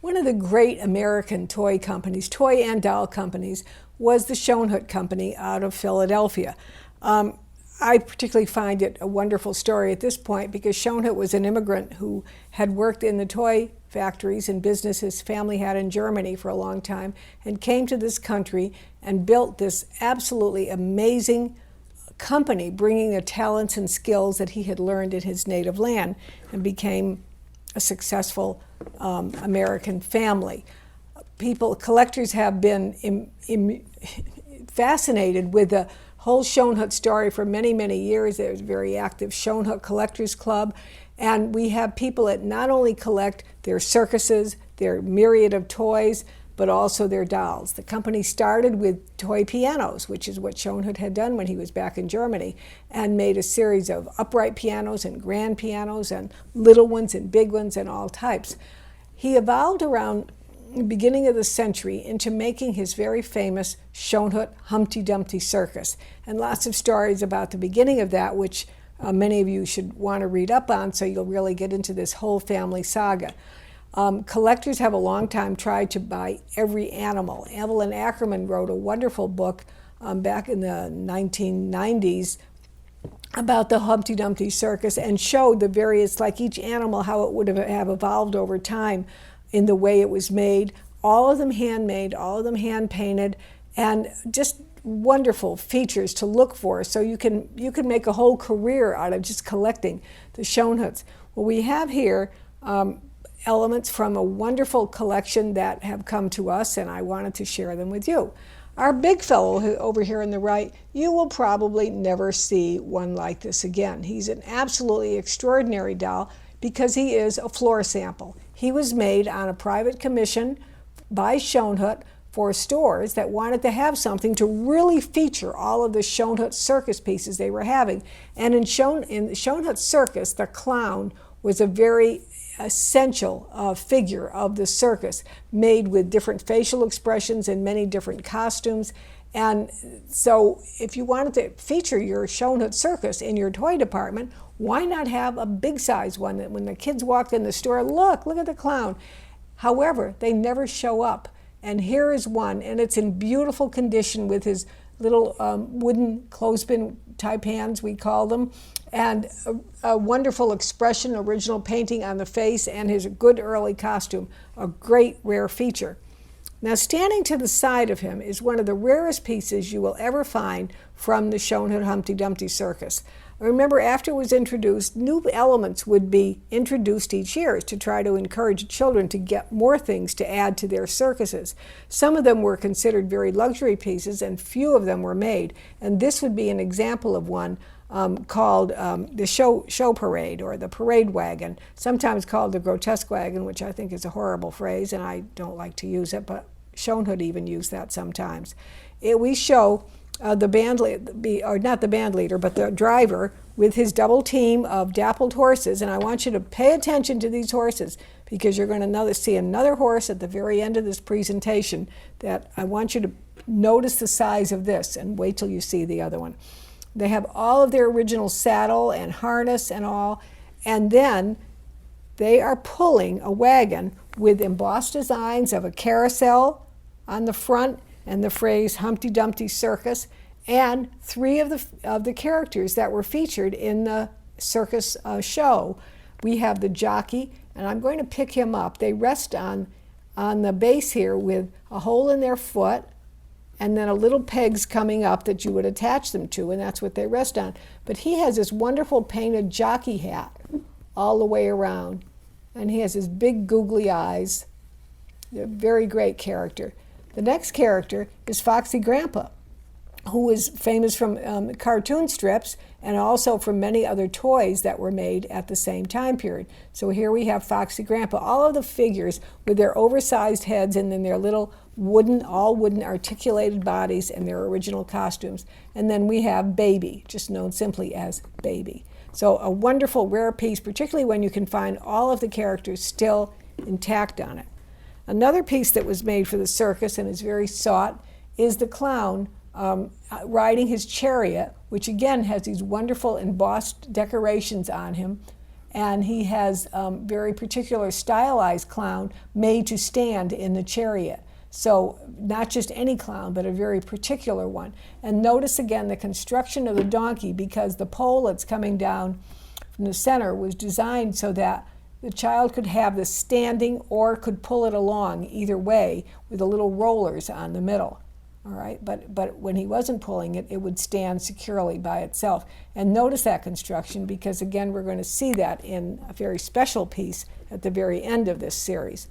One of the great American toy companies, toy and doll companies, was the Shona Company out of Philadelphia. I particularly find it a wonderful story at this point because Shona was an immigrant who had worked in the toy factories and business his family had in Germany for a long time and came to this country and built this absolutely amazing company, bringing the talents and skills that he had learned in his native land, and became a successful American family. Collectors have been fascinated with the whole Shona story for many, many years. There's a very active Shona Collectors Club, and we have people that not only collect their circuses, their myriad of toys, but also their dolls. The company started with toy pianos, which is what Shona had done when he was back in Germany, and made a series of upright pianos and grand pianos and little ones and big ones and all types. He evolved around the beginning of the century into making his very famous Shona Humpty Dumpty Circus, and lots of stories about the beginning of that, which many of you should want to read up on, so you'll really get into this whole family saga. Collectors have a long time tried to buy every animal. Evelyn Ackerman wrote a wonderful book back in the 1990s about the Humpty Dumpty Circus and showed the various, like each animal, how it would have evolved over time in the way it was made. All of them handmade, all of them hand-painted, and just wonderful features to look for. So you can make a whole career out of just collecting the Shonas. Well, we have here elements from a wonderful collection that have come to us, and I wanted to share them with you. Our big fellow over here on the right, you will probably never see one like this again. He's an absolutely extraordinary doll because he is a floor sample. He was made on a private commission by Shona for stores that wanted to have something to really feature all of the Shona circus pieces they were having. And in Shona Circus, the clown was a very essential figure of the circus, made with different facial expressions and many different costumes. And so if you wanted to feature your Shona Circus in your toy department, why not have a big size one that when the kids walked in the store, look at the clown. However, they never show up. And here is one, and it's in beautiful condition with his little wooden clothespin type hands, we call them, and a wonderful expression, original painting on the face, and his good early costume, a great rare feature. Now, standing to the side of him is one of the rarest pieces you will ever find from the Shona Humpty Dumpty Circus. Remember, after it was introduced, new elements would be introduced each year to try to encourage children to get more things to add to their circuses. Some of them were considered very luxury pieces, and few of them were made. And this would be an example of one called the show parade, or the parade wagon, sometimes called the grotesque wagon, which I think is a horrible phrase, and I don't like to use it, but Shona even used that sometimes. We show the band leader, or not the band leader, but the driver with his double team of dappled horses, and I want you to pay attention to these horses because you're going to see another horse at the very end of this presentation that I want you to notice the size of this, and wait till you see the other one. They have all of their original saddle and harness and all, and then they are pulling a wagon with embossed designs of a carousel on the front and the phrase Humpty Dumpty Circus, and three of the characters that were featured in the circus show. We have the jockey, and I'm going to pick him up. They rest on the base here with a hole in their foot, and then a little pegs coming up that you would attach them to, and that's what they rest on. But he has this wonderful painted jockey hat all the way around, and he has his big googly eyes. They're a very great character. The next character is Foxy Grandpa, who is famous from cartoon strips and also from many other toys that were made at the same time period. So here we have Foxy Grandpa, all of the figures with their oversized heads and then their little all wooden articulated bodies and their original costumes. And then we have Baby, just known simply as Baby. So a wonderful rare piece, particularly when you can find all of the characters still intact on it. Another piece that was made for the circus and is very sought is the clown riding his chariot, which again has these wonderful embossed decorations on him. And he has very particular stylized clown made to stand in the chariot. So not just any clown, but a very particular one. And notice again the construction of the donkey, because the pole that's coming down from the center was designed so that the child could have this standing or could pull it along either way with the little rollers on the middle. All right, but when he wasn't pulling it, it would stand securely by itself. And notice that construction, because again, we're going to see that in a very special piece at the very end of this series.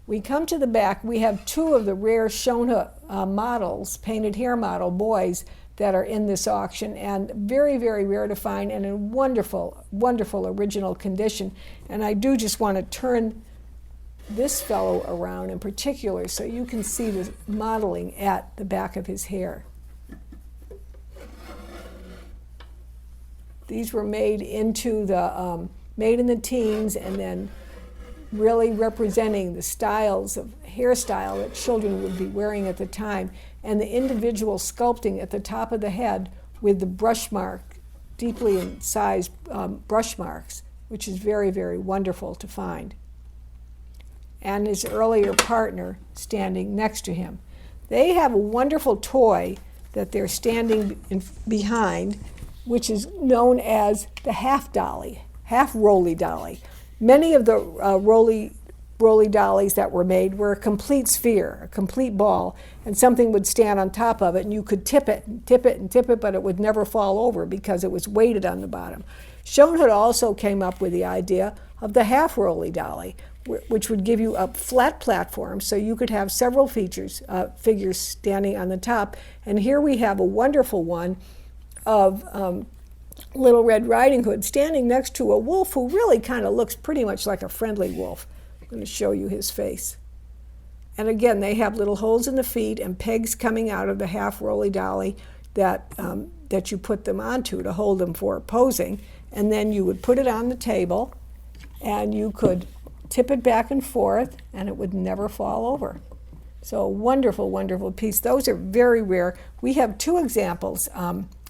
We come to the back. We have two of the rare Shona models, painted hair model boys, that are in this auction, and very, very rare to find, and in wonderful, wonderful original condition. And I do just want to turn this fellow around in particular so you can see the modeling at the back of his hair. These were made into the made in the teens, and then really representing the styles of hairstyle that children would be wearing at the time, and the individual sculpting at the top of the head with the brush mark, deeply incised brush marks, which is very, very wonderful to find. And his earlier partner standing next to him. They have a wonderful toy that they're standing behind, which is known as the half dolly, half roly dolly. Many of the roly dollies that were made were a complete sphere, a complete ball, and something would stand on top of it, and you could tip it and tip it and tip it, but it would never fall over because it was weighted on the bottom. Shona also came up with the idea of the half roly dolly, which would give you a flat platform so you could have several figures standing on the top. And here we have a wonderful one of Little Red Riding Hood standing next to a wolf who really kind of looks pretty much like a friendly wolf. I'm going to show you his face. And again, they have little holes in the feet and pegs coming out of the half roly dolly that you put them onto to hold them for posing. And then you would put it on the table, and you could tip it back and forth, and it would never fall over. So a wonderful, wonderful piece. Those are very rare. We have two examples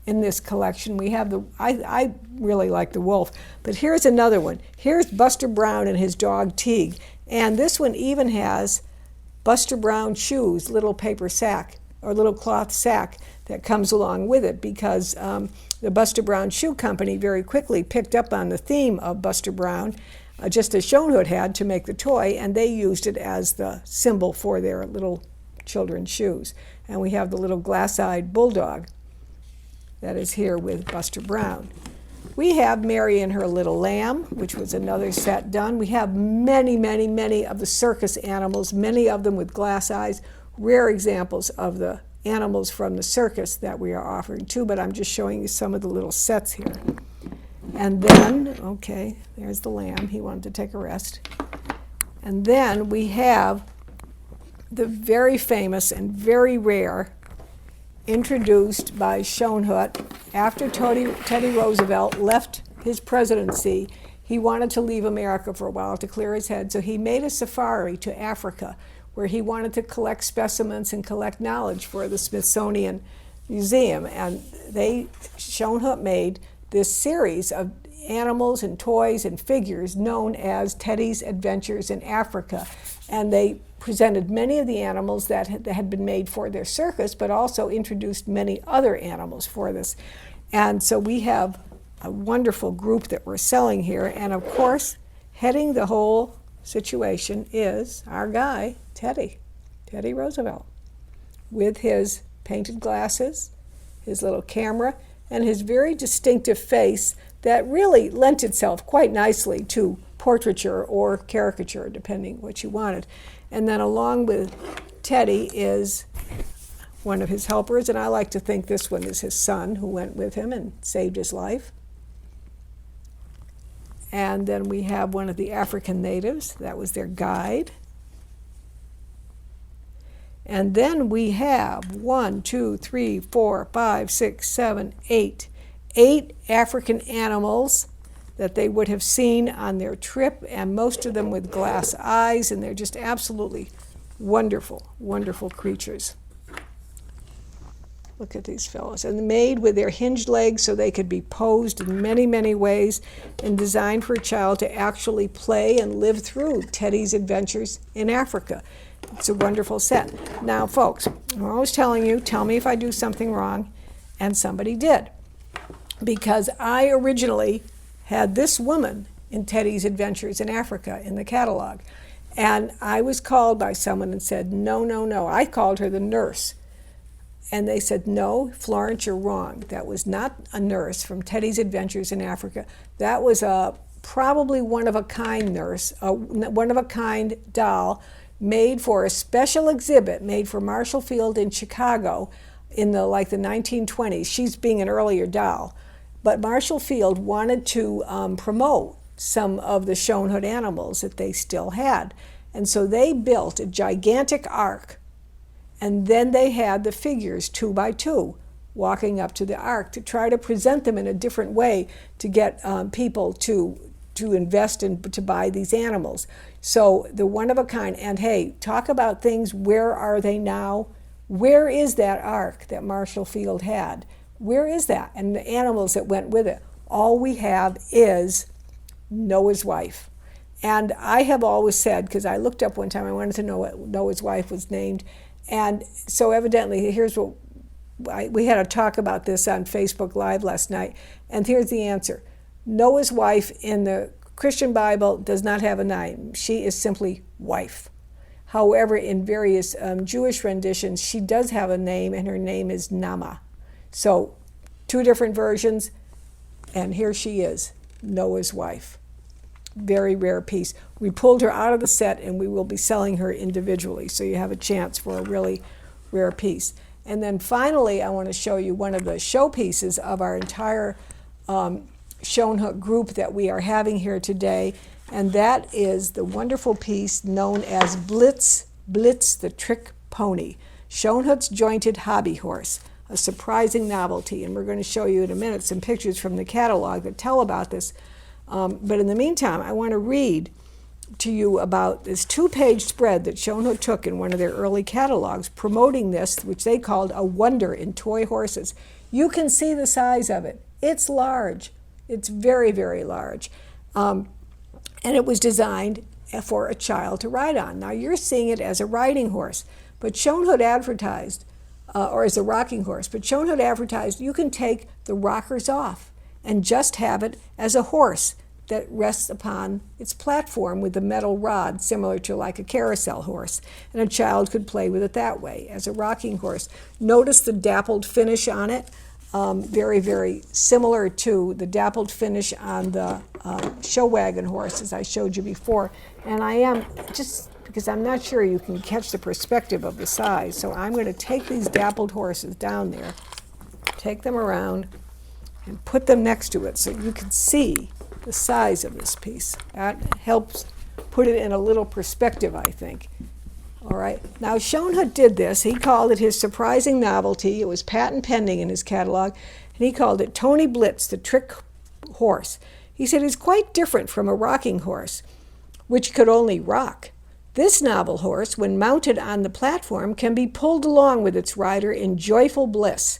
in this collection. We have I really like the wolf, but here's another one. Here's Buster Brown and his dog Teague, and this one even has Buster Brown shoes, little paper sack or little cloth sack that comes along with it, because the Buster Brown Shoe Company very quickly picked up on the theme of Buster Brown, just as Shona had to make the toy, and they used it as the symbol for their little children's shoes. And we have the little glass-eyed bulldog that is here with Buster Brown. We have Mary and her little lamb, which was another set done. We have many, many, many of the circus animals, many of them with glass eyes, rare examples of the animals from the circus that we are offering too, but I'm just showing you some of the little sets here. And then, okay, there's the lamb. He wanted to take a rest. And then we have the very famous and very rare, introduced by Shona after Teddy Roosevelt left his presidency. He wanted to leave America for a while to clear his head, so he made a safari to Africa, where he wanted to collect specimens and collect knowledge for the Smithsonian Museum. And Shona made this series of animals and toys and figures known as Teddy's Adventures in Africa. And they presented many of the animals that had been made for their circus, but also introduced many other animals for this. And so we have a wonderful group that we're selling here. And of course, heading the whole situation is our guy, Teddy Roosevelt, with his painted glasses, his little camera, and his very distinctive face that really lent itself quite nicely to portraiture or caricature, depending what you wanted. And then along with Teddy is one of his helpers, and I like to think this one is his son who went with him and saved his life. And then we have one of the African natives, that was their guide. And then we have 8 African animals that they would have seen on their trip, and most of them with glass eyes, and they're just absolutely wonderful, wonderful creatures. Look at these fellows. And made with their hinged legs so they could be posed in many, many ways and designed for a child to actually play and live through Teddy's adventures in Africa. It's a wonderful set. Now, folks, I'm always telling you, tell me if I do something wrong, and somebody did. Because I originally had this woman in Teddy's Adventures in Africa in the catalog. And I was called by someone and said, no, no, no. I called her the nurse. And they said, no, Florence, you're wrong. That was not a nurse from Teddy's Adventures in Africa. That was probably one-of-a-kind nurse, a one-of-a-kind doll made for a special exhibit made for Marshall Field in Chicago in the 1920s. She's being an earlier doll. But Marshall Field wanted to promote some of the Shona animals that they still had. And so they built a gigantic ark. And then they had the figures 2 by 2 walking up to the ark to try to present them in a different way to get people to invest in, to buy these animals. So the one of a kind. And hey, talk about things, where are they now? Where is that ark that Marshall Field had? Where is that? And the animals that went with it. All we have is Noah's wife. And I have always said, because I looked up one time, I wanted to know what Noah's wife was named. And so evidently, here's what, we had a talk about this on Facebook Live last night, and here's the answer. Noah's wife in the Christian Bible does not have a name. She is simply wife. However, in various Jewish renditions, she does have a name, and her name is Nama. So 2 different versions, and here she is, Noah's wife. Very rare piece. We pulled her out of the set, and we will be selling her individually, so you have a chance for a really rare piece. And then finally, I want to show you one of the showpieces of our entire Shona group that we are having here today, and that is the wonderful piece known as Blitz, Blitz the Trick Pony, Shonhut's Jointed Hobby Horse, a surprising novelty. And we're going to show you in a minute some pictures from the catalog that tell about this. But in the meantime, I want to read to you about this 2-page spread that Shona took in one of their early catalogs promoting this, which they called a wonder in toy horses. You can see the size of it. It's large. It's very, very large. And it was designed for a child to ride on. Now, you're seeing it as a riding horse, but Shona advertised, or as a rocking horse, but Shona advertised you can take the rockers off and just have it as a horse that rests upon its platform with a metal rod, similar to like a carousel horse. And a child could play with it that way, as a rocking horse. Notice the dappled finish on it. Very, very similar to the dappled finish on the show wagon horse, as I showed you before. And I am, just because I'm not sure you can catch the perspective of the size, so I'm going to take these dappled horses down there, take them around, and put them next to it so you can see the size of this piece. That helps put it in a little perspective, I think. All right. Now, Shona did this. He called it his surprising novelty. It was patent pending in his catalog, and he called it Tony Blitz, the Trick Horse. He said it's quite different from a rocking horse, which could only rock. This novel horse, when mounted on the platform, can be pulled along with its rider in joyful bliss.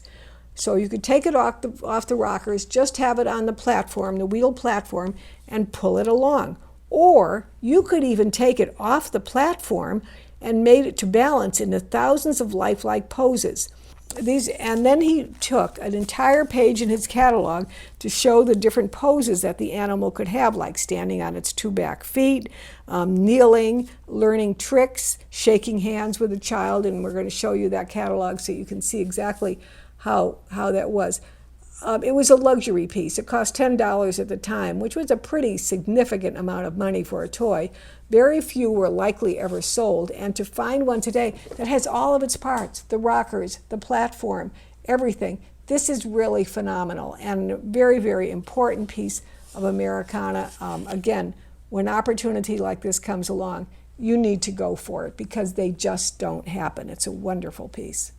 So you could take it off the rockers, just have it on the platform, the wheel platform, and pull it along. Or you could even take it off the platform and made it to balance into thousands of lifelike poses. And then he took an entire page in his catalog to show the different poses that the animal could have, like standing on its 2 back feet, kneeling, learning tricks, shaking hands with a child, and we're going to show you that catalog so you can see exactly how that was. It was a luxury piece. It cost $10 at the time, which was a pretty significant amount of money for a toy. Very few were likely ever sold, and to find one today that has all of its parts, the rockers, the platform, everything, this is really phenomenal and a very, very important piece of Americana. Again, when opportunity like this comes along, you need to go for it because they just don't happen. It's a wonderful piece.